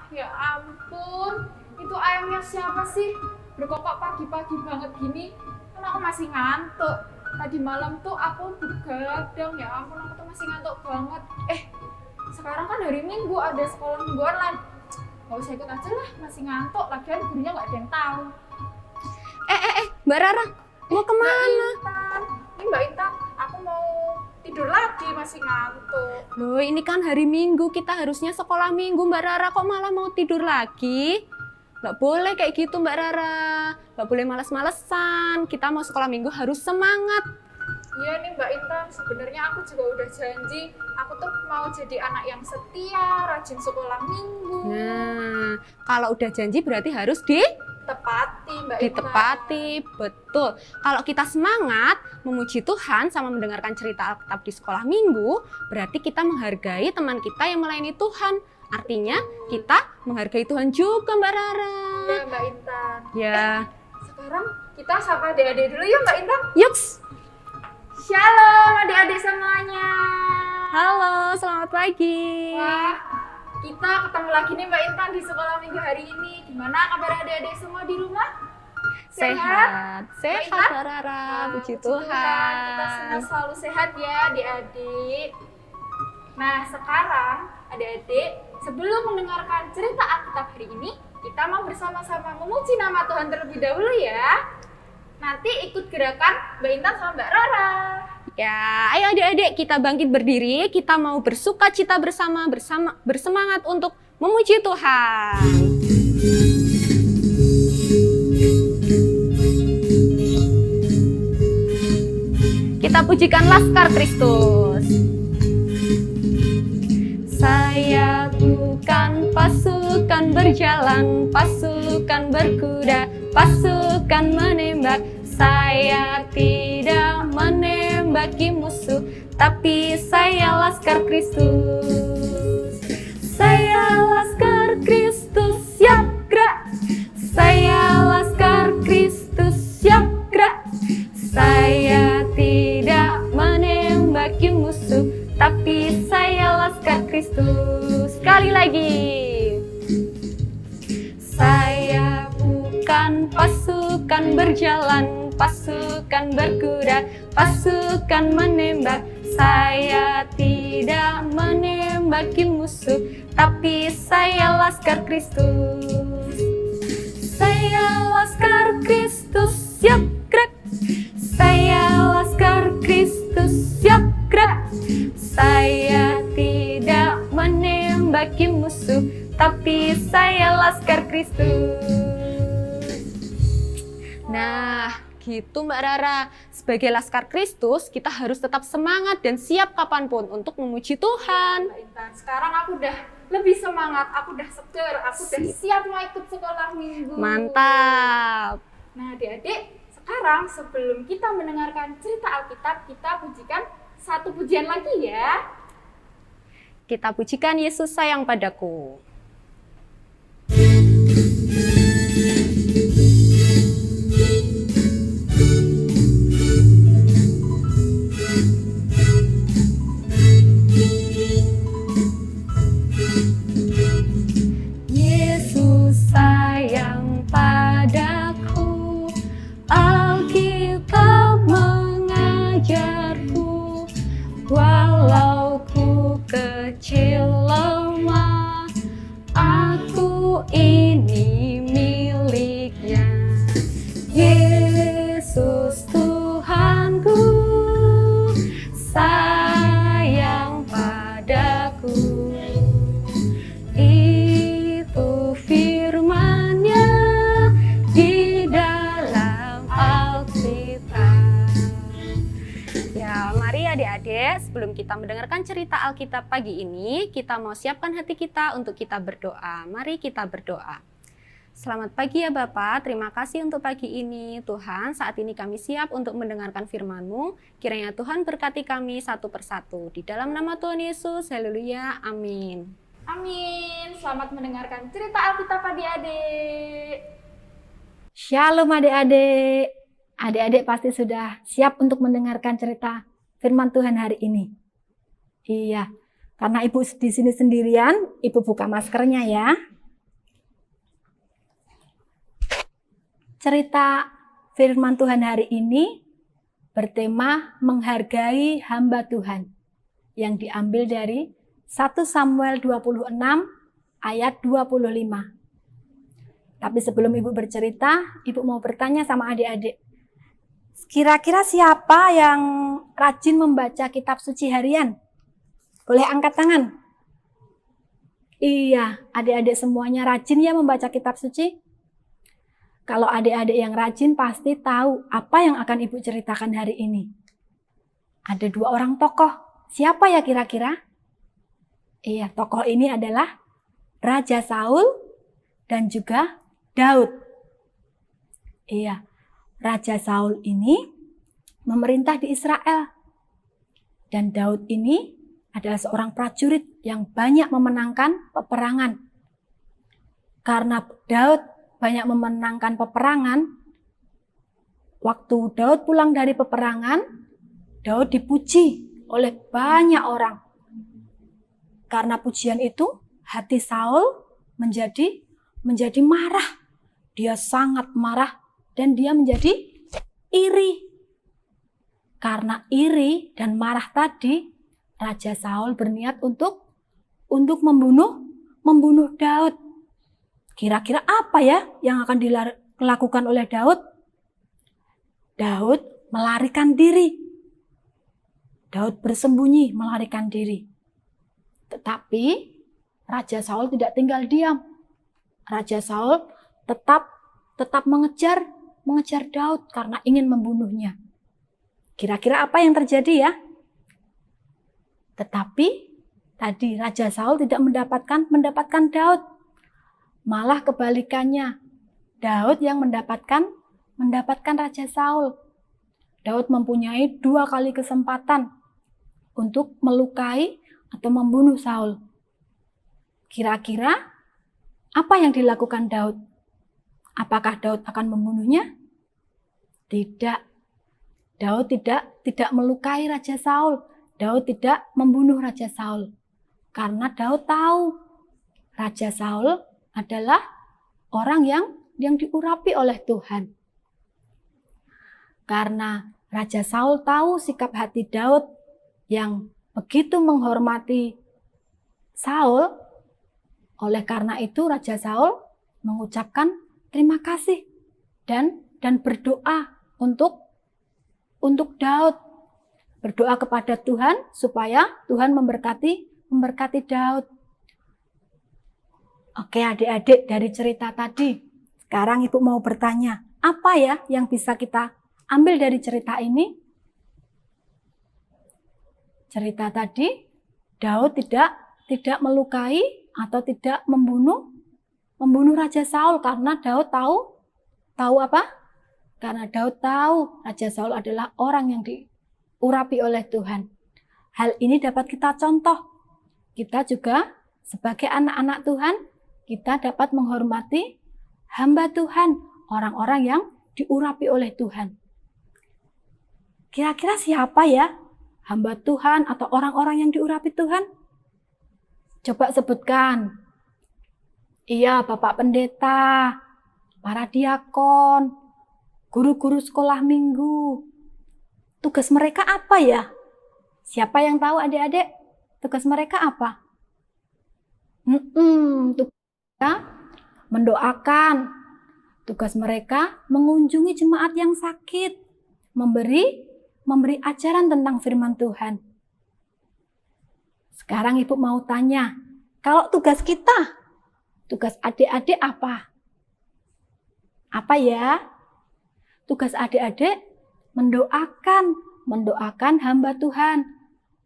Ya ampun, itu ayamnya siapa sih? Berkokok pagi-pagi banget gini. Kan aku masih ngantuk. Tadi malam tuh aku begadang, ya ampun aku tuh masih ngantuk banget. Sekarang kan hari Minggu ada sekolah minggu online. Gak usah ikut aja lah, masih ngantuk. Lagian gurunya gak ada yang tahu. Mbak Rara, mau kemana? Mbak Intan, aku mau tidur lagi, masih ngantuk. Loh, ini kan hari Minggu, kita harusnya sekolah Minggu, Mbak Rara. Kok malah mau tidur lagi? Nggak boleh kayak gitu, Mbak Rara. Nggak boleh malas-malesan. Kita mau sekolah Minggu harus semangat. Iya nih Mbak Intan, sebenarnya aku juga udah janji. Aku tuh mau jadi anak yang setia, rajin sekolah Minggu. Nah, kalau udah janji berarti harus Tepati Mbak Intan. ditepati. Betul. Kalau kita semangat memuji Tuhan sama mendengarkan cerita Alkitab di sekolah Minggu, berarti kita menghargai teman kita yang melayani Tuhan. Artinya kita menghargai Tuhan juga, Mbak Rara. Ya Mbak Intan. Ya. Sekarang kita sapa adik-adik dulu ya Mbak Intan. Yuks. Shalom adik-adik semuanya. Halo, selamat pagi. Wah, kita ketemu lagi nih Mbak Intan di sekolah Minggu hari ini. Gimana kabar adik-adik semua di rumah? Sehat, Mbak Mbak Rara. Puji Tuhan. Kita semua selalu sehat ya adik-adik. Nah sekarang adik-adik, sebelum mendengarkan cerita Alkitab hari ini, kita mau bersama-sama memuji nama Tuhan terlebih dahulu ya. Nanti ikut gerakan Mbak Intan sama Mbak Rara. Ya, ayo adik-adik kita bangkit berdiri, kita mau bersukacita bersemangat untuk memuji Tuhan. Kita pujikan Laskar Kristus. Saya bukan pasukan berjalan, pasukan berkuda, pasukan menembak. Saya tidak menembaki musuh, tapi saya Laskar Kristus. Saya Laskar Kristus, siap gerak. Saya Laskar Kristus, siap gerak. Saya tidak menembaki musuh, tapi saya Laskar Kristus. Sekali lagi. Saya bukan pasukan berjalan, pasukan berkuda, pasukan menembak. Saya tidak menembaki musuh, tapi saya Laskar Kristus. Saya Laskar Kristus, siap gerak. Saya Laskar Kristus, siap gerak. Saya tidak menembaki musuh, tapi saya Laskar Kristus. Nah, gitu Mbak Rara. Sebagai Laskar Kristus, kita harus tetap semangat dan siap kapanpun untuk memuji Tuhan. Mbak Intan, sekarang aku udah lebih semangat, aku udah seger, aku udah siap mau ikut sekolah Minggu. Mantap. Nah adik-adik, sekarang sebelum kita mendengarkan cerita Alkitab, kita pujikan satu pujian lagi ya. Kita pujikan Yesus sayang padaku. Yesus sayang padaku, Alkitab mengajarku, walau ku kecil lemah, aku ini miliknya. Yesus Tuhanku, sayang padaku. Itu firman-Nya di dalam Alkitab. Ya, mari adik-adik, sebelum kita mendengarkan cerita Alkitab pagi ini, kita mau siapkan hati kita untuk kita berdoa. Mari kita berdoa. Selamat pagi ya Bapak, terima kasih untuk pagi ini. Tuhan, saat ini kami siap untuk mendengarkan firman-Mu. Kiranya Tuhan berkati kami satu persatu. Di dalam nama Tuhan Yesus, haleluya, amin. Amin. Selamat mendengarkan cerita Alkitab adik-adik. Shalom adik-adik. Adik-adik pasti sudah siap untuk mendengarkan cerita firman Tuhan hari ini. Iya, karena Ibu di sini sendirian, Ibu buka maskernya ya. cerita firman Tuhan hari ini bertema menghargai hamba Tuhan yang diambil dari 1 Samuel 26 ayat 25. Tapi sebelum Ibu bercerita, Ibu mau bertanya sama adik-adik. Kira-kira siapa yang rajin membaca kitab suci harian? Boleh angkat tangan? Iya, adik-adik semuanya rajin ya membaca kitab suci? Kalau adik-adik yang rajin pasti tahu apa yang akan Ibu ceritakan hari ini. Ada 2 orang tokoh. Siapa ya kira-kira? Iya, tokoh ini adalah Raja Saul dan juga Daud. Iya, Raja Saul ini memerintah di Israel. Dan Daud ini adalah seorang prajurit yang banyak memenangkan peperangan. Karena Daud banyak memenangkan peperangan, waktu Daud pulang dari peperangan, Daud dipuji oleh banyak orang. Karena pujian itu, hati Saul menjadi marah. Dia sangat marah dan dia menjadi iri. Karena iri dan marah tadi, Raja Saul berniat untuk membunuh Daud. Kira-kira apa ya yang akan dilakukan oleh Daud? Daud melarikan diri. Daud bersembunyi melarikan diri. Tetapi Raja Saul tidak tinggal diam. Raja Saul tetap mengejar Daud karena ingin membunuhnya. Kira-kira apa yang terjadi ya? Tetapi tadi Raja Saul tidak mendapatkan Daud. Malah kebalikannya, Daud yang mendapatkan Raja Saul. Daud mempunyai 2 kali kesempatan untuk melukai atau membunuh Saul. Kira-kira apa yang dilakukan Daud? Apakah Daud akan membunuhnya? Tidak. Daud tidak melukai Raja Saul. Daud tidak membunuh Raja Saul. Karena Daud tahu Raja Saul adalah orang yang diurapi oleh Tuhan. Karena Raja Saul tahu sikap hati Daud yang begitu menghormati Saul, oleh karena itu Raja Saul mengucapkan terima kasih dan berdoa untuk Daud. Berdoa kepada Tuhan supaya Tuhan memberkati Daud. Oke adik-adik, dari cerita tadi, sekarang Ibu mau bertanya, apa ya yang bisa kita ambil dari cerita ini? Cerita tadi, Daud tidak melukai atau tidak membunuh Raja Saul karena Daud tahu apa? Karena Daud tahu Raja Saul adalah orang yang diurapi oleh Tuhan. Hal ini dapat kita contoh. Kita juga sebagai anak-anak Tuhan, kita dapat menghormati hamba Tuhan, orang-orang yang diurapi oleh Tuhan. Kira-kira siapa ya hamba Tuhan atau orang-orang yang diurapi Tuhan? Coba sebutkan. Iya, Bapak Pendeta, para diakon, guru-guru sekolah minggu. Tugas mereka apa ya? Siapa yang tahu adik-adik? Tugas mereka apa? Tugas mendoakan. Tugas mereka mengunjungi jemaat yang sakit, memberi ajaran tentang firman Tuhan. Sekarang Ibu mau tanya, kalau tugas kita, tugas adik-adik apa? Apa ya? Tugas adik-adik mendoakan hamba Tuhan,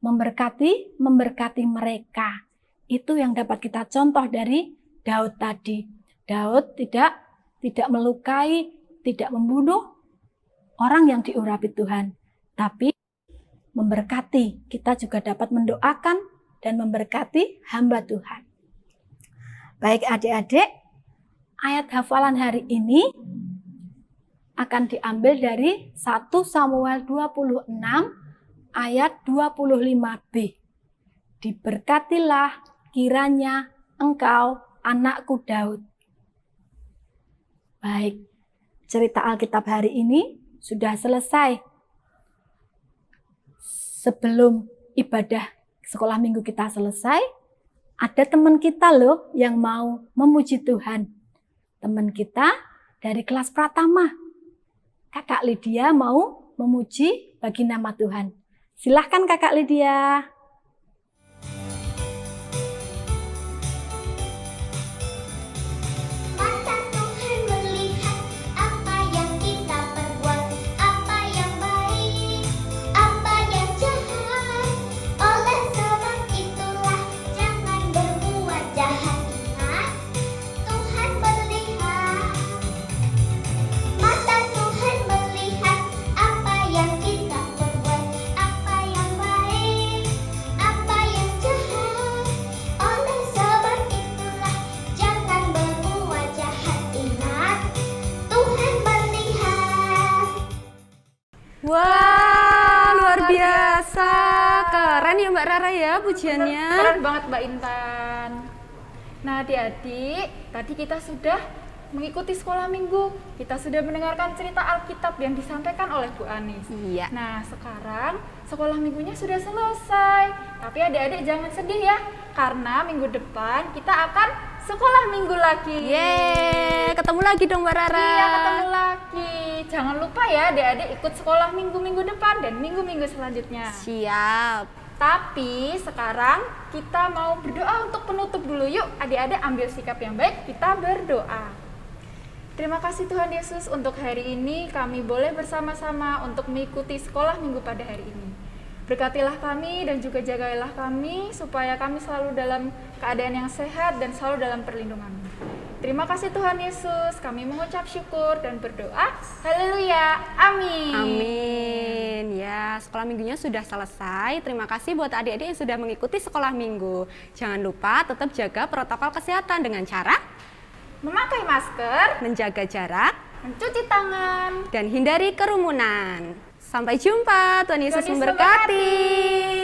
memberkati mereka. Itu yang dapat kita contoh dari Daud tadi. Daud tidak melukai, tidak membunuh orang yang diurapi Tuhan, tapi memberkati. Kita juga dapat mendoakan dan memberkati hamba Tuhan. Baik adik-adik, ayat hafalan hari ini akan diambil dari 1 Samuel 26 ayat 25b. Diberkatilah kiranya engkau, anakku Daud. Baik, cerita Alkitab hari ini sudah selesai. Sebelum ibadah sekolah minggu kita selesai, ada teman kita loh yang mau memuji Tuhan. Teman kita dari kelas Pratama. Kakak Lydia mau memuji bagi nama Tuhan. Silahkan Kakak Lydia. Mata Tuhan melihat apa yang kita perbuat, apa yang baik, apa yang jahat. Oleh sebab itulah jangan berbuat jahat. Ingat, Tuhan melihat. Mata Tuhan melihat apa yang kita perbuat, apa yang baik, apa yang jahat. Oleh sebab itulah jangan berbuat jahat. Ingat, Tuhan melihat. Wah, luar biasa. Keren ya Mbak Rara ya pujiannya. Keren banget Mbak Intan. Nah adik-adik, tadi kita sudah mengikuti sekolah minggu. Kita sudah mendengarkan cerita Alkitab yang disampaikan oleh Bu Anis. Iya. Nah sekarang sekolah minggunya sudah selesai. Tapi adik-adik jangan sedih ya, karena minggu depan kita akan sekolah minggu lagi. Yeay, ketemu lagi dong Mbak Rara. Iya, ketemu lagi. Jangan lupa ya adik-adik ikut sekolah minggu-minggu depan dan minggu-minggu selanjutnya. Siap. Tapi sekarang kita mau berdoa untuk penutup dulu. Yuk adik-adik ambil sikap yang baik, kita berdoa. Terima kasih Tuhan Yesus, untuk hari ini kami boleh bersama-sama untuk mengikuti sekolah minggu pada hari ini. Berkatilah kami dan juga jagailah kami supaya kami selalu dalam keadaan yang sehat dan selalu dalam perlindungan-Mu. Terima kasih Tuhan Yesus, kami mengucap syukur dan berdoa. Haleluya, amin. Amin. Ya, sekolah minggunya sudah selesai. Terima kasih buat adik-adik yang sudah mengikuti sekolah minggu. Jangan lupa tetap jaga protokol kesehatan dengan cara Memakai masker, menjaga jarak, mencuci tangan. dan hindari kerumunan. Sampai jumpa. Tuhan Yesus Tuhan Yesus memberkati.